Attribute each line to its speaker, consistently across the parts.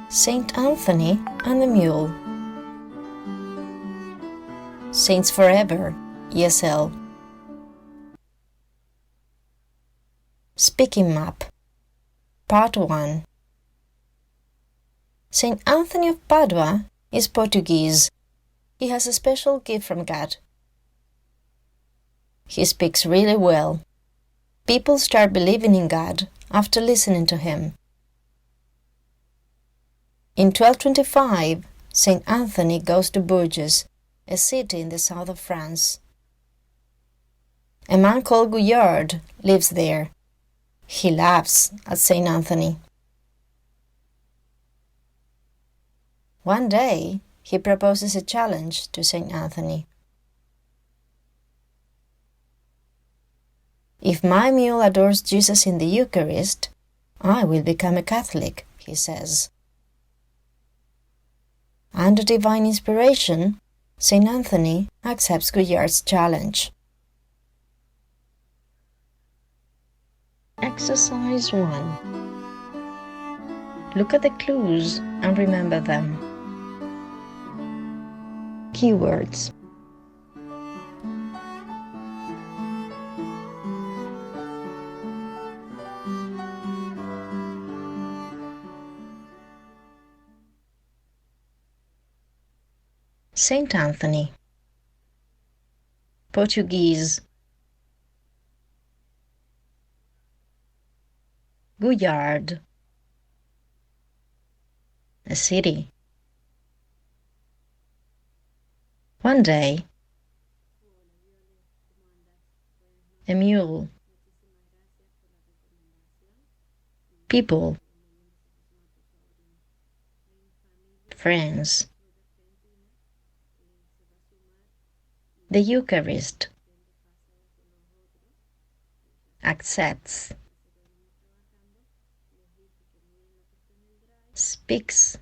Speaker 1: Saint Anthony and the Mule. Saints Forever, ESL. Speaking Map, Part 1. Saint Anthony of Padua is Portuguese. He has a special gift from God. He speaks really well. People start believing in God after listening to him. In 1225, Saint Anthony goes to Bourges, a city in the south of France. A man called Gouillard lives there. He laughs at Saint Anthony. One day, he proposes a challenge to Saint Anthony. If my mule adores Jesus in the Eucharist, I will become a Catholic, he says. Under divine inspiration, Saint Anthony accepts Gouillard's challenge. Exercise 1. Look at the clues and remember them. Keywords. Saint Anthony. Portuguese. Gouillard. A city. One day. A mule. People. Friends. The Eucharist. Accepts. Speaks.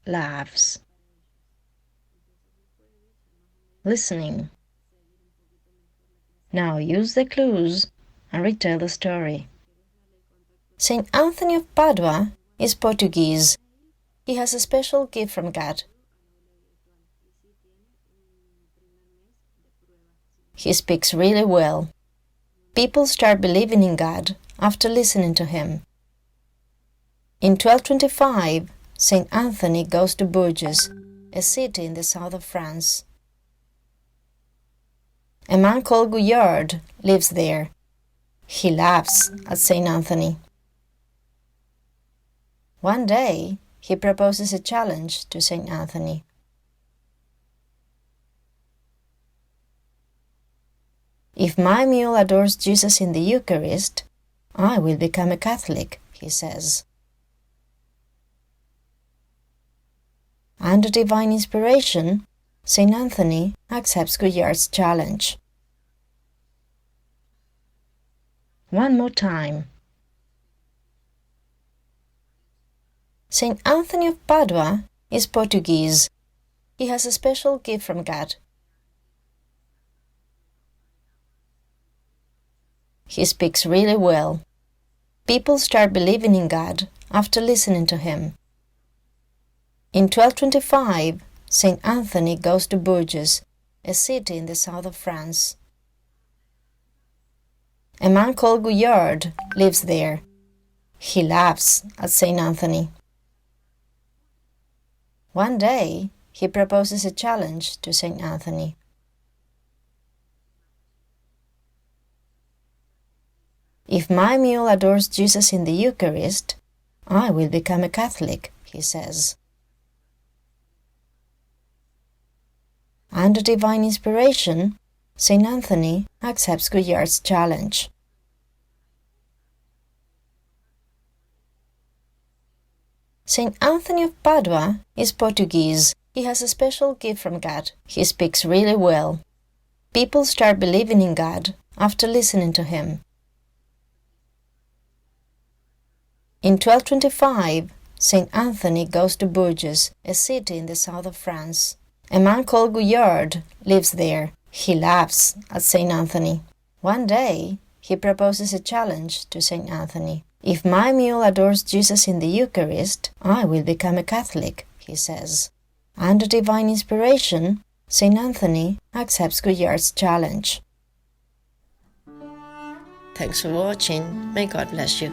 Speaker 1: Laughs. Listening. Now use the clues and retell the story. Saint Anthony of Padua is Portuguese. He has a special gift from God. He speaks really well. People start believing in God after listening to him. In 1225, Saint Anthony goes to Bourges, a city in the south of France. A man called Gouillard lives there. He laughs at Saint Anthony. One day, he proposes a challenge to Saint Anthony. If my mule adores Jesus in the Eucharist, I will become a Catholic, he says. Under divine inspiration, Saint Anthony accepts Gouillard's challenge. One more time. Saint Anthony of Padua is Portuguese. He has a special gift from God. He speaks really well. People start believing in God after listening to him. In 1225, Saint Anthony goes to Bourges, a city in the south of France. A man called Gouillard lives there. He laughs at Saint Anthony. One day, he proposes a challenge to Saint Anthony. If my mule adores Jesus in the Eucharist, I will become a Catholic, he says. Under divine inspiration, Saint Anthony accepts Gouillard's challenge. Saint Anthony of Padua is Portuguese. He has a special gift from God. He speaks really well. People start believing in God after listening to him. In 1225, Saint Anthony goes to Bourges, a city in the south of France. A man called Gouillard lives there. He laughs at Saint Anthony. One day, he proposes a challenge to Saint Anthony. "If my mule adores Jesus in the Eucharist, I will become a Catholic," he says. Under divine inspiration, Saint Anthony accepts Gouyard's challenge. Thanks for watching. May God bless you.